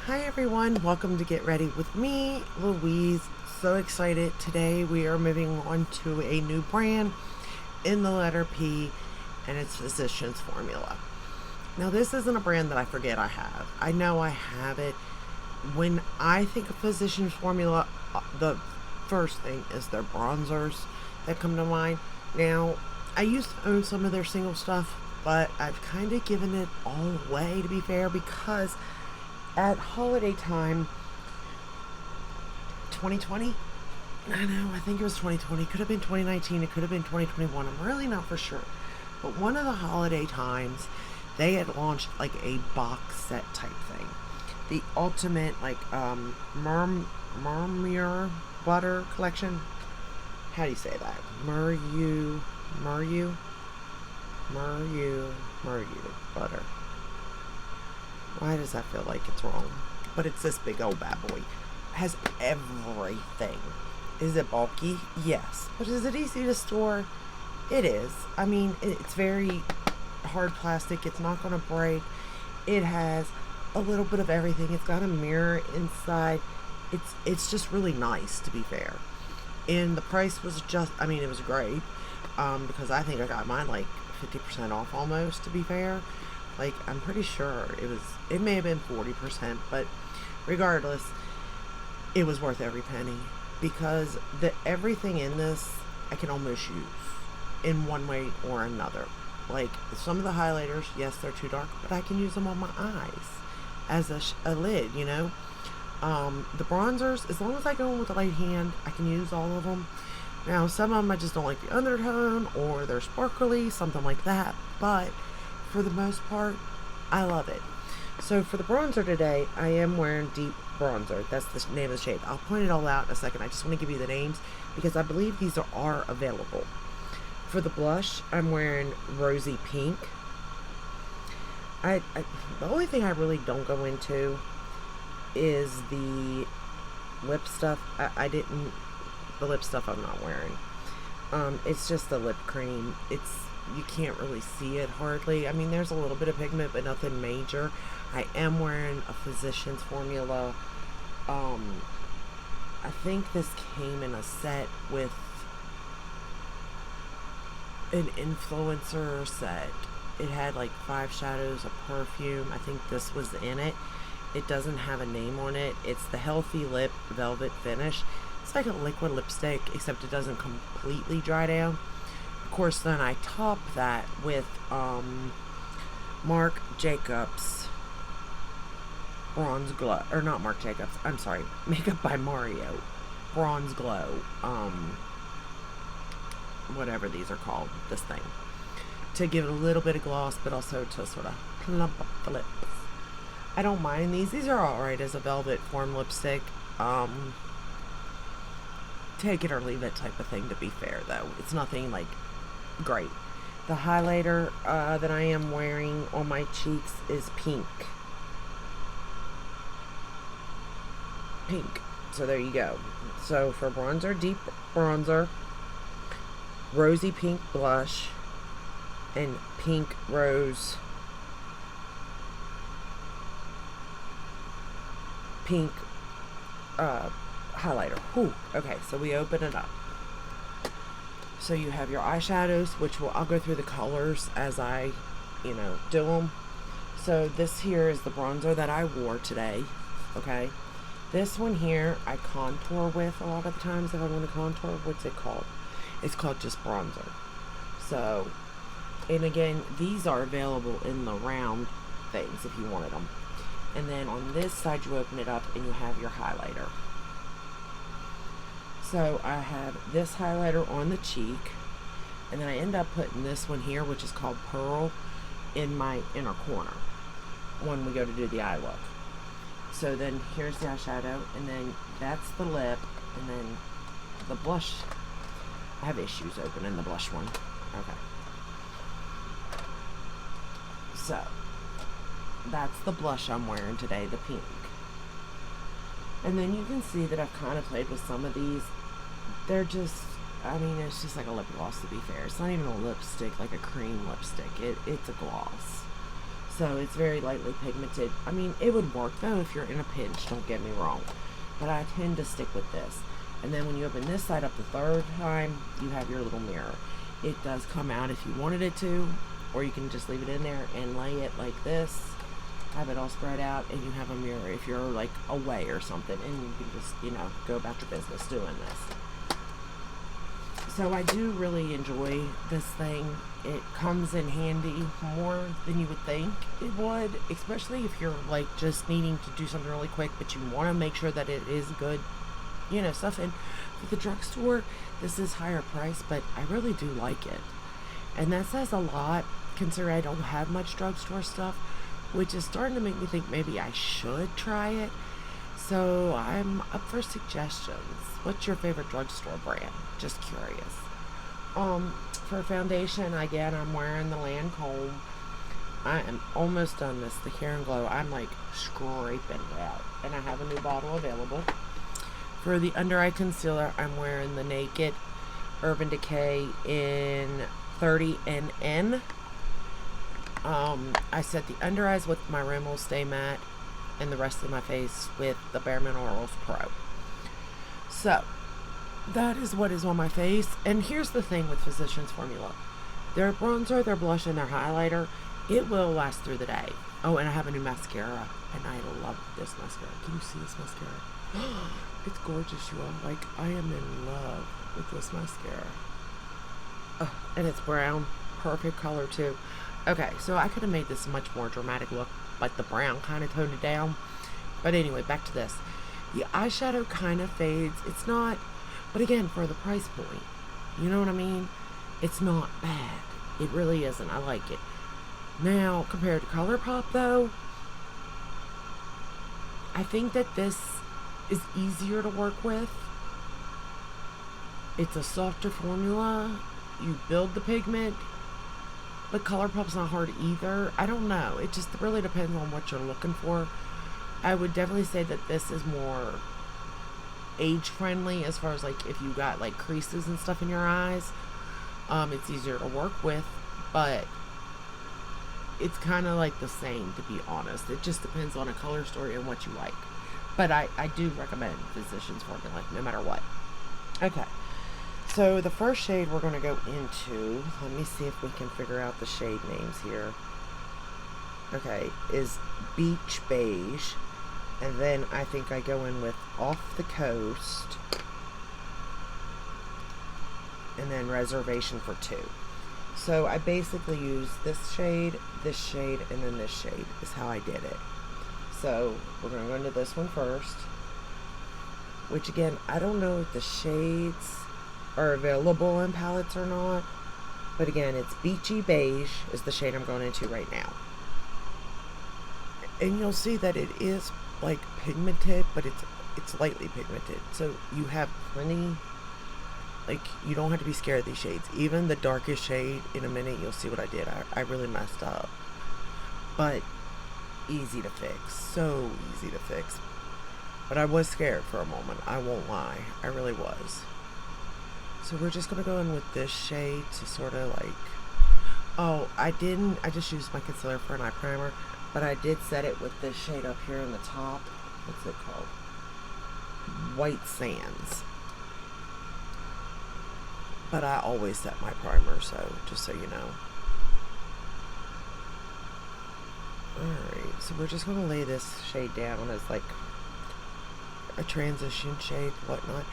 Hi everyone, welcome to Get Ready with me, Louise. So excited. Today we are moving on to a new brand in the letter P, and it's Physicians Formula. Now this isn't a brand that I forget I have. I know I have it. When I think of Physicians Formula, the first thing is their bronzers that come to mind. Now, I used to own some of their single stuff, but I've kind of given it all away, to be fair, because at holiday time 2020, I think it was 2020, it could have been 2019, it could have been 2021, I'm really not for sure, but one of the holiday times they had launched like a box set type thing, the ultimate like Murmur butter collection. How do you say that? Muryu butter. Why does that feel like it's wrong? But it's this big old bad boy. It has everything. Is it bulky? Yes. But is it easy to store? It is. I mean, it's very hard plastic. It's not going to break. It has a little bit of everything. It's got a mirror inside. It's just really nice, to be fair. And the price was just, I mean, it was great. Because I think I got mine like 50% off almost, to be fair. Like, I'm pretty sure it may have been 40%, but regardless, it was worth every penny, because everything in this I can almost use in one way or another. Like, some of the highlighters, yes, they're too dark, but I can use them on my eyes as a lid, you know. The bronzers, as long as I go in with the right hand, I can use all of them. Now, some of them I just don't like the undertone, or they're sparkly, something like that, but for the most part, I love it. So for the bronzer today, I am wearing Deep Bronzer. That's the name of the shade. I'll point it all out in a second. I just want to give you the names because I believe these are available. For the blush, I'm wearing Rosy Pink. The only thing I really don't go into is the lip stuff. The lip stuff I'm not wearing. It's just the lip cream. You can't really see it hardly. I mean, there's a little bit of pigment, but nothing major. I am wearing a Physicians Formula. I think this came in a set with an influencer set. It had like 5 shadows, a perfume. I think this was in it. It doesn't have a name on it. It's the Healthy Lip Velvet Finish. It's like a liquid lipstick, except it doesn't completely dry down. Of course, then I top that with Marc Jacobs Bronze Glow, or not Marc Jacobs, I'm sorry, Makeup by Mario Bronze Glow, whatever these are called, this thing, to give it a little bit of gloss, but also to sort of plump up the lips. I don't mind these are alright as a velvet form lipstick. Take it or leave it type of thing, to be fair, though. It's nothing like great. The highlighter that I am wearing on my cheeks is pink. So there you go. So for bronzer, Deep Bronzer, Rosy Pink Blush, and Pink Rose Pink highlighter. Whew. Okay, so we open it up. So you have your eyeshadows, which I'll go through the colors as I, do them. So this here is the bronzer that I wore today, okay? This one here I contour with a lot of the times if I want to contour. What's it called? It's called just bronzer. So, and again, these are available in the round things if you wanted them. And then on this side you open it up and you have your highlighter. So I have this highlighter on the cheek, and then I end up putting this one here, which is called Pearl, in my inner corner when we go to do the eye look. So then here's the eyeshadow, and then that's the lip, and then the blush. I have issues opening the blush one. Okay. So that's the blush I'm wearing today, the pink. And then you can see that I've kind of played with some of these. They're just, I mean, it's just like a lip gloss, to be fair. It's not even a lipstick, like a cream lipstick. It's a gloss. So it's very lightly pigmented. I mean, it would work though if you're in a pinch, don't get me wrong. But I tend to stick with this. And then when you open this side up the third time, you have your little mirror. It does come out if you wanted it to, or you can just leave it in there and lay it like this, have it all spread out, and you have a mirror if you're like away or something, and you can just, you know, go about your business doing this. So I do really enjoy this thing. It comes in handy more than you would think it would, especially if you're like just needing to do something really quick, but you want to make sure that it is good, you know, stuff. And for the drugstore, this is higher price, but I really do like it. And that says a lot, considering I don't have much drugstore stuff, which is starting to make me think maybe I should try it. So I'm up for suggestions. What's your favorite drugstore brand? Just curious. For foundation, again, I'm wearing the Lancome. I am almost done this, the Care and Glow. I'm like scraping it out, and I have a new bottle available. For the under eye concealer, I'm wearing the Naked Urban Decay in 30NN. I set the under eyes with my Rimmel Stay Matte, and the rest of my face with the Bare Minerals Pro. So that is what is on my face. And here's the thing with Physicians Formula: their bronzer, their blush, and their highlighter, it will last through the day. Oh, and I have a new mascara, and I love this mascara. Can you see this mascara? It's gorgeous, you all. Like, I am in love with this mascara. And it's brown. Perfect color, too. Okay, so I could have made this a much more dramatic look, but the brown kind of toned it down. But anyway, back to this. The eyeshadow kind of fades. It's not, but again, for the price point, you know what I mean? It's not bad. It really isn't. I like it. Now, compared to ColourPop, though, I think that this is easier to work with. It's a softer formula. You build the pigment, but ColourPop's not hard either. I don't know. It just really depends on what you're looking for. I would definitely say that this is more age friendly as far as like if you got like creases and stuff in your eyes. It's easier to work with, but it's kind of like the same, to be honest. It just depends on a color story and what you like. But I do recommend Physicians Formula no matter what. Okay. So the first shade we're going to go into, let me see if we can figure out the shade names here. Okay, is Beige. And then I think I go in with Off the Coast. And then Reservation for 2. So I basically use this shade, and then this shade is how I did it. So we're going to go into this one first. Which again, I don't know if the shades are available in palettes or not, but again, it's Beachy Beige is the shade I'm going into right now. And you'll see that it is like pigmented, but it's lightly pigmented, so you have plenty, like, you don't have to be scared of these shades. Even the darkest shade, in a minute you'll see what I did. I really messed up, but easy to fix, so easy to fix. But I was scared for a moment, I won't lie, I really was. So we're just going to go in with this shade to sort of like, oh, I just used my concealer for an eye primer, but I did set it with this shade up here in the top. What's it called? White Sands. But I always set my primer, so just so you know. Alright, so we're just going to lay this shade down as like a transition shade, whatnot.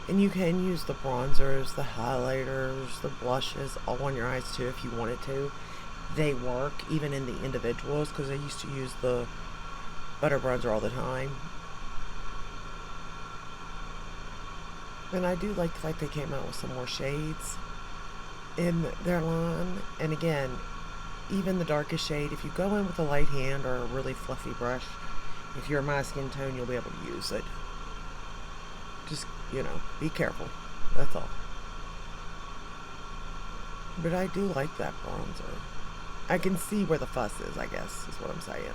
And you can use the bronzers, the highlighters, the blushes all on your eyes too if you wanted to. They work even in the individuals, because I used to use the butter bronzer all the time. And I do like the fact they came out with some more shades in their line. And again, even the darkest shade, if you go in with a light hand or a really fluffy brush, if you're my skin tone, you'll be able to use it. Just, you know, be careful. That's all. But I do like that bronzer. I can see where the fuss is, I guess, is what I'm saying.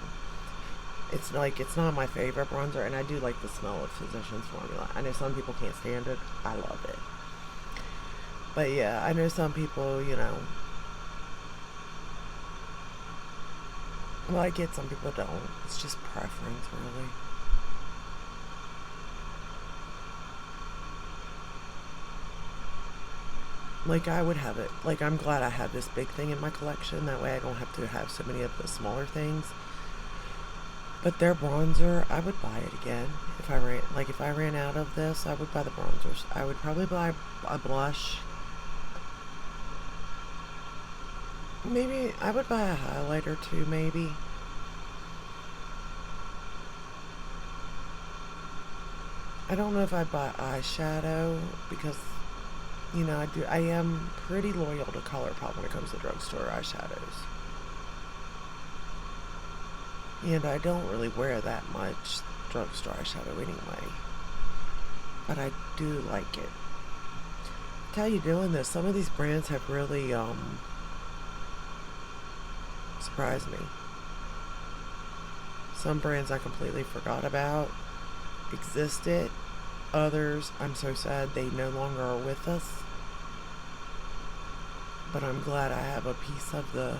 It's like, it's not my favorite bronzer, and I do like the smell of Physicians Formula. I know some people can't stand it. I love it. But yeah, I know some people, you know, like it, some people don't. It's just preference, really. Like, I would have it. Like, I'm glad I have this big thing in my collection. That way I don't have to have so many of the smaller things. But their bronzer, I would buy it again. If I ran out of this, I would buy the bronzers. I would probably buy a blush. Maybe I would buy a highlighter too, maybe. I don't know if I'd buy eyeshadow because, you know, I am pretty loyal to ColourPop when it comes to drugstore eyeshadows. And I don't really wear that much drugstore eyeshadow anyway. But I do like it. I tell you, doing this, some of these brands have really surprised me. Some brands I completely forgot about existed. Others, I'm so sad they no longer are with us. But I'm glad I have a piece of the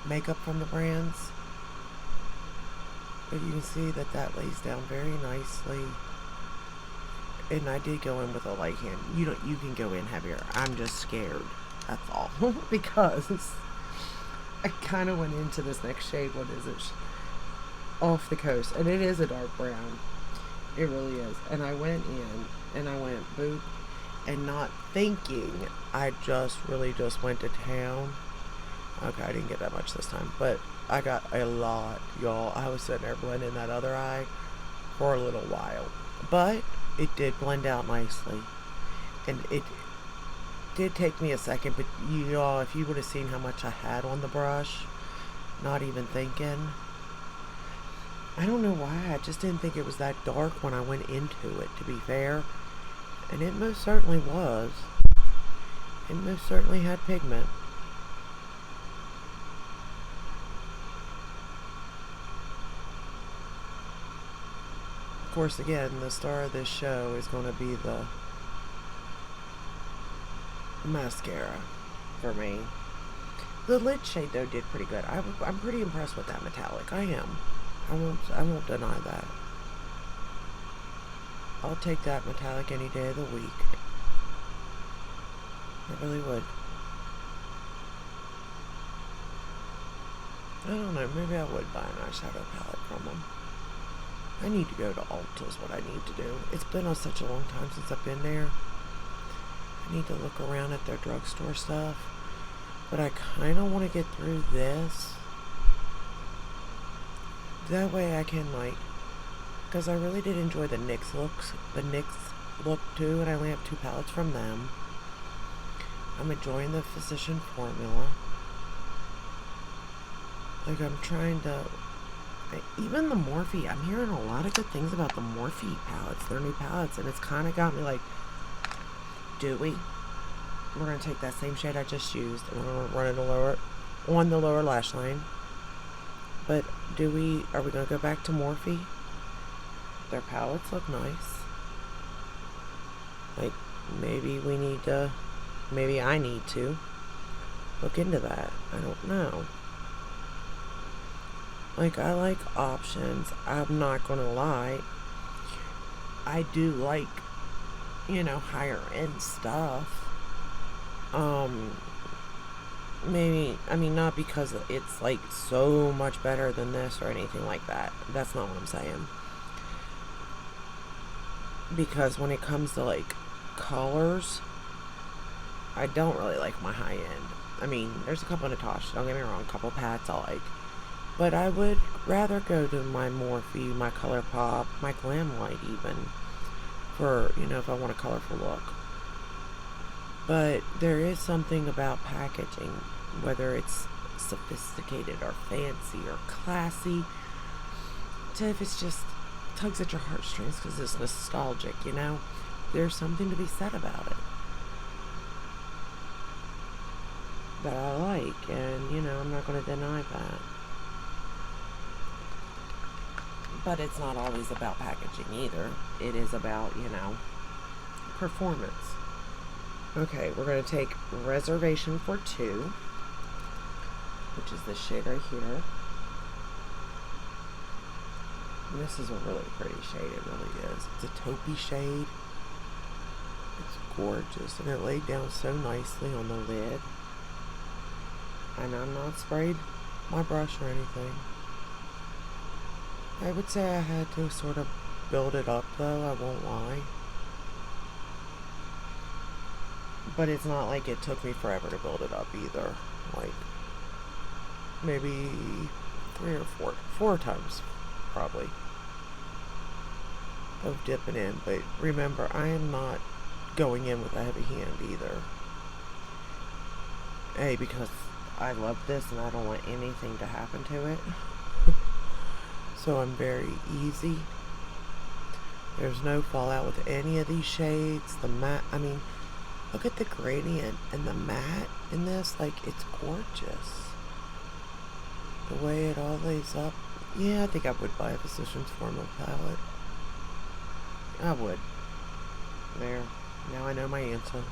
makeup from the brands. But you can see that that lays down very nicely. And I did go in with a light hand. You can go in heavier. I'm just scared. That's all. Because I kind of went into this next shade. What is it? Off the Coast. And it is a dark brown. It really is. And I went in and I went boop. And not thinking, I really just went to town. Okay, I didn't get that much this time. But I got a lot, y'all. I was sitting there blending that other eye for a little while. But it did blend out nicely. And it did take me a second. But y'all, if you would have seen how much I had on the brush, not even thinking. I don't know why. I just didn't think it was that dark when I went into it, to be fair. And it most certainly was. It most certainly had pigment. Of course, again, the star of this show is going to be the mascara for me. The lid shade, though, did pretty good. I'm pretty impressed with that metallic. I am. I won't deny that. I'll take that metallic any day of the week. I really would. I don't know. Maybe I would buy an eyeshadow palette from them. I need to go to Ulta is what I need to do. It's been such a long time since I've been there. I need to look around at their drugstore stuff. But I kind of want to get through this. That way I can, like... Because I really did enjoy the NYX looks. The NYX look, too. And I only have 2 palettes from them. I'm enjoying the Physician formula. Like, I'm trying to... Even the Morphe, I'm hearing a lot of good things about the Morphe palettes, their new palettes, and it's kind of got me like, do we? We're going to take that same shade I just used, and we're going to run it on the lower lash line. But are we going to go back to Morphe? Their palettes look nice. Like, maybe I need to look into that. I don't know. Like, I like options. I'm not gonna lie. I do like, higher end stuff. Maybe, not because it's like so much better than this or anything like that. That's not what I'm saying. Because when it comes to like colors, I don't really like my high end. There's a couple of Natasha, don't get me wrong, a couple of Pats I like. But I would rather go to my Morphe, my ColourPop, my Glam Light even, for, if I want a colorful look. But there is something about packaging, whether it's sophisticated or fancy or classy, if it's just tugs at your heartstrings because it's nostalgic, there's something to be said about it that I like, and, I'm not going to deny that. But it's not always about packaging either. It is about, performance. Okay, we're going to take Reservation for 2, which is this shade right here. And this is a really pretty shade, it really is. It's a taupey shade. It's gorgeous, and it laid down so nicely on the lid. And I'm not sprayed my brush or anything. I would say I had to sort of build it up though, I won't lie. But it's not like it took me forever to build it up either. Like, maybe 3 or 4 times, probably, of dipping in. But remember, I am not going in with a heavy hand either. A, because I love this and I don't want anything to happen to it. So I'm very easy. There's no fallout with any of these shades. The matte, I mean, look at the gradient and the matte in this. Like, it's gorgeous. The way it all lays up. Yeah, I think I would buy a Physicians Formula palette. I would. There. Now I know my answer.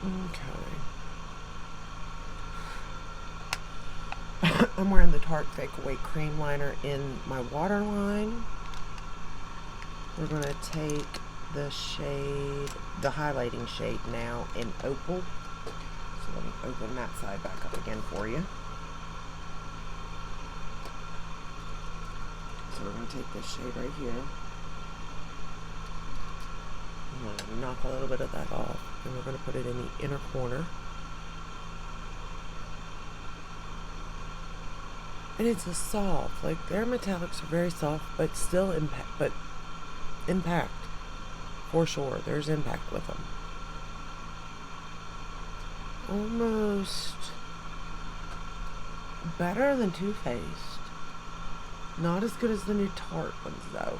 Okay. I'm wearing the Tarte Fake Away Cream Liner in my waterline. We're going to take the shade, the highlighting shade now in Opal. So let me open that side back up again for you. So we're going to take this shade right here. I'm going to knock a little bit of that off, and we're going to put it in the inner corner. And it's a soft, like their metallics are very soft, but still impact, for sure. There's impact with them. Almost better than Too Faced. Not as good as the new Tarte ones though.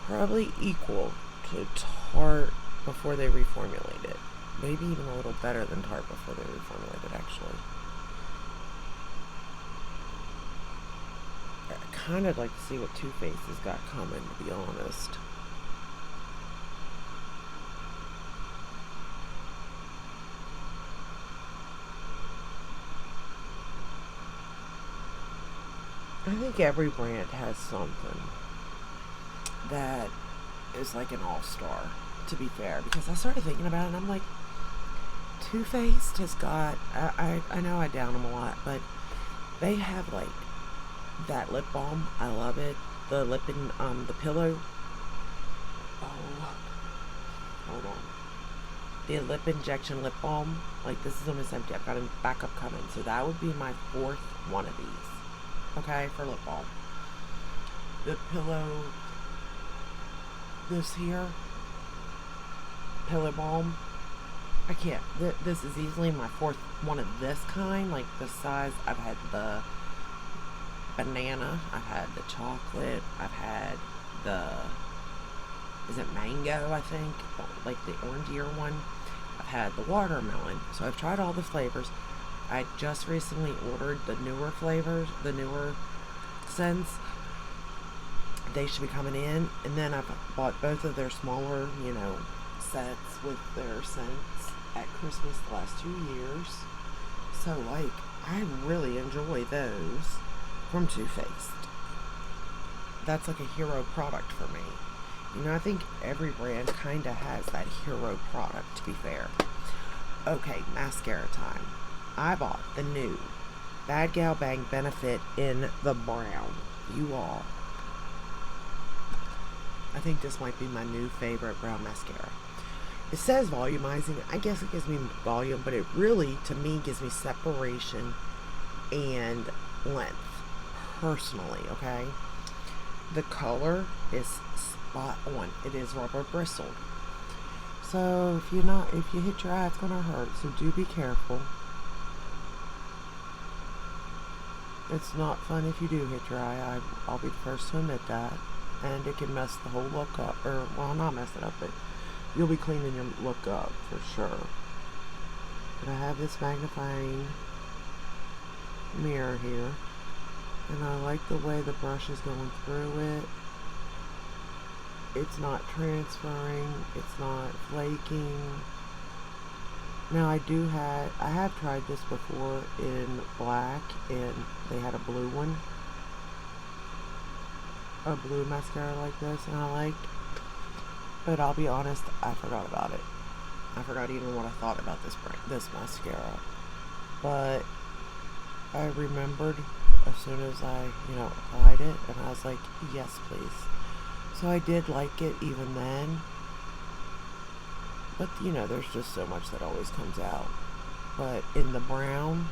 Probably equal to Tarte before they reformulated. Maybe even a little better than Tarte before they reformulated, actually. I kind of like to see what Too Faced has got coming, to be honest. I think every brand has something that is like an all-star, to be fair, because I started thinking about it and I'm like, Too Faced has got, I know I down them a lot, but they have like that lip balm. I love it. The lip and the pillow. Oh, hold on. The lip injection lip balm. Like, this is almost empty. I've got a backup coming, so that would be my 4th one of these. Okay, for lip balm. The pillow. This here. Pillow balm. I can't. This is easily my 4th one of this kind. Like this size. I've had the banana, I've had the chocolate, I've had the, is it mango, I think, like the orangier one. I've had the watermelon. So I've tried all the flavors. I just recently ordered the newer flavors, the newer scents. They should be coming in, and then I've bought both of their smaller, you know, sets with their scents at Christmas the last 2 years. So like, I really enjoy those from Too Faced. That's like a hero product for me. You know, I think every brand kind of has that hero product, to be fair. Okay, mascara time. I bought the new Bad Gal Bang Benefit in the brown. You all. I think this might be my new favorite brown mascara. It says volumizing. I guess it gives me volume, but it really, to me, gives me separation and length. Personally, okay? The color is spot on. It is rubber bristled. So if you hit your eye, it's gonna hurt. So do be careful. It's not fun if you do hit your eye. I'll be the first to admit that. And it can mess the whole look up. Or, well, not mess it up, but you'll be cleaning your look up for sure. But I have this magnifying mirror here. And I like the way the brush is going through it. It's not transferring. It's not flaking. Now I have tried this before in black, and they had a blue one. A blue mascara like this, and I liked. But I'll be honest, I forgot about it. I forgot even what I thought about this mascara. But I remembered as soon as I, applied it, and I was like, yes, please. So I did like it even then. But, there's just so much that always comes out. But in the brown,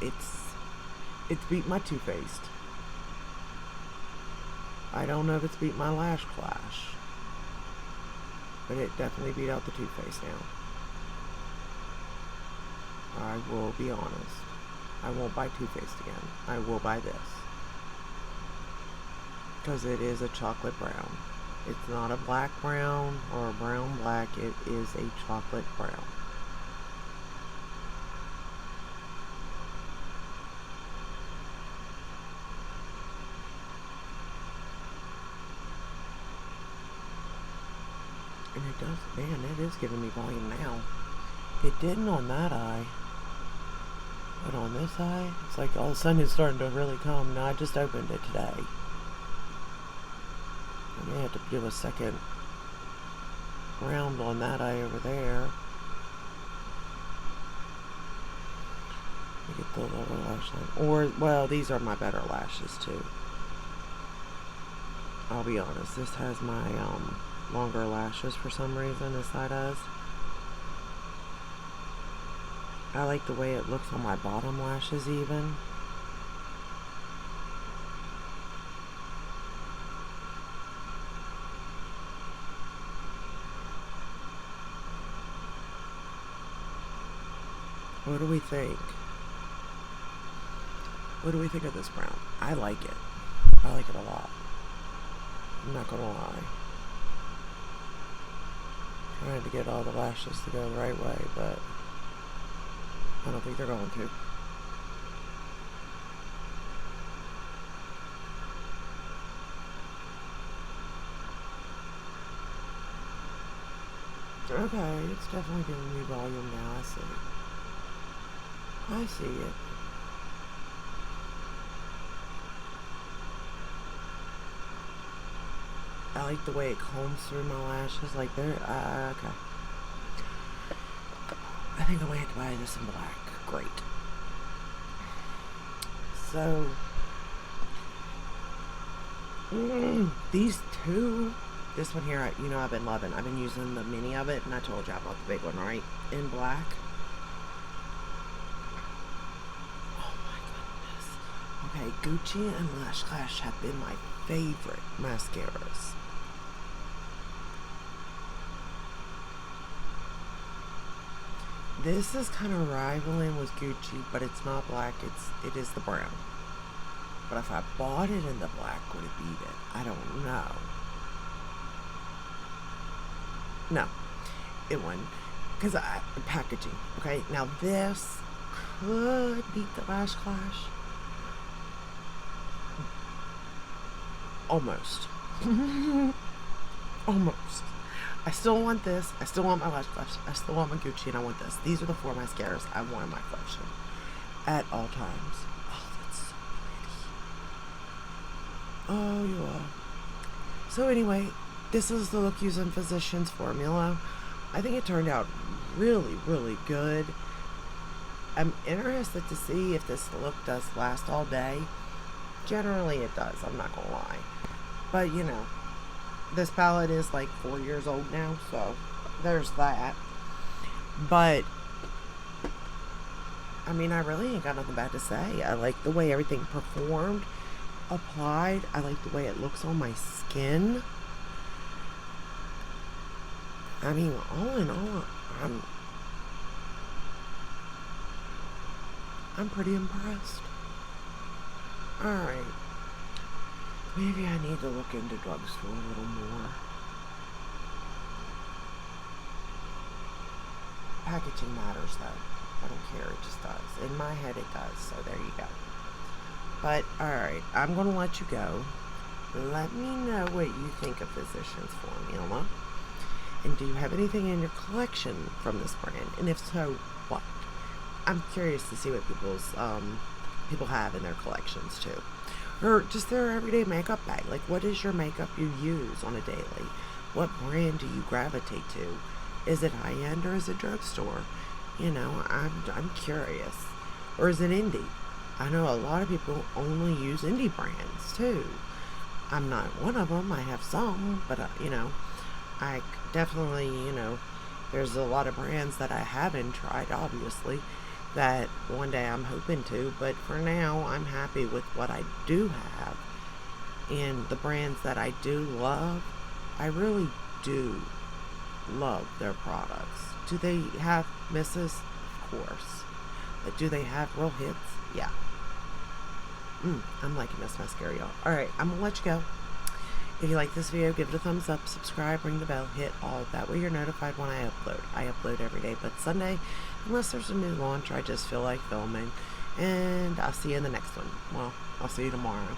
it's beat my Too Faced. I don't know if it's beat my Lash Clash, but it definitely beat out the Too Faced now. I will be honest. I won't buy Too Faced again. I will buy this. Because it is a chocolate brown. It's not a black brown or a brown black. It is a chocolate brown. And it does, man, it is giving me volume now. It didn't on that eye. But on this eye, it's like all of a sudden it's starting to really come. Now I just opened it today. I may have to do a second round on that eye over there. Let me get the lower lash line. Or, well, these are my better lashes too. I'll be honest, this has my longer lashes for some reason, this side does. I like the way it looks on my bottom lashes even. What do we think? What do we think of this brown? I like it. I like it a lot. I'm not gonna lie. Trying to get all the lashes to go the right way, but I don't think they're going to. Okay, it's definitely giving me volume now. I see. I see it. I like the way it combs through my lashes. Like they're okay. I think I might have to buy this in black. Great. So these two, this one here, I've been loving. I've been using the mini of it, and I told you I bought the big one, right? In black. Oh my goodness. Okay, Gucci and Lash Clash have been my favorite mascaras. This is kind of rivaling with Gucci, but it's not black. It is the brown. But if I bought it in the black, would it beat it? I don't know. No, it wouldn't. Because packaging. Okay, now this could beat the Lash Clash. Almost. Almost. I still want this. I still want my Lash Clash. I still want my Gucci, and I want this. These are the 4 mascaras I want in my collection at all times. Oh, that's so pretty. Oh, you are. So anyway, this is the Look Using Physicians formula. I think it turned out really, really good. I'm interested to see if this look does last all day. Generally, it does. I'm not gonna lie. But, this palette is like 4 years old now, so there's that. But I mean, I really ain't got nothing bad to say. I like the way everything performed, applied. I like the way it looks on my skin. I mean, all in all, I'm pretty impressed. Alright. Maybe I need to look into drugstore a little more. Packaging matters, though. I don't care, it just does. In my head, it does, so there you go. But, alright, I'm going to let you go. Let me know what you think of Physicians Formula. And do you have anything in your collection from this brand? And if so, what? I'm curious to see what people have in their collections too. Or just their everyday makeup bag. Like, what is your makeup you use on a daily? What brand do you gravitate to? Is it high-end or is it drugstore? You know, I'm curious. Or is it indie? I know a lot of people only use indie brands too. I'm not one of them. I have some, but you know, I definitely, you know, there's a lot of brands that I haven't tried, obviously, that one day I'm hoping to, but for now, I'm happy with what I do have. And the brands that I do love, I really do love their products. Do they have misses? Of course. But do they have real hits? Yeah. I'm liking this mascara, y'all. Alright, I'm gonna let you go. If you like this video, give it a thumbs up, subscribe, ring the bell, hit all. That way you're notified when I upload. I upload every day, but Sunday, unless there's a new launch, I just feel like filming. And I'll see you in the next one. Well, I'll see you tomorrow.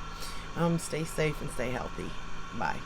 Stay safe and stay healthy. Bye.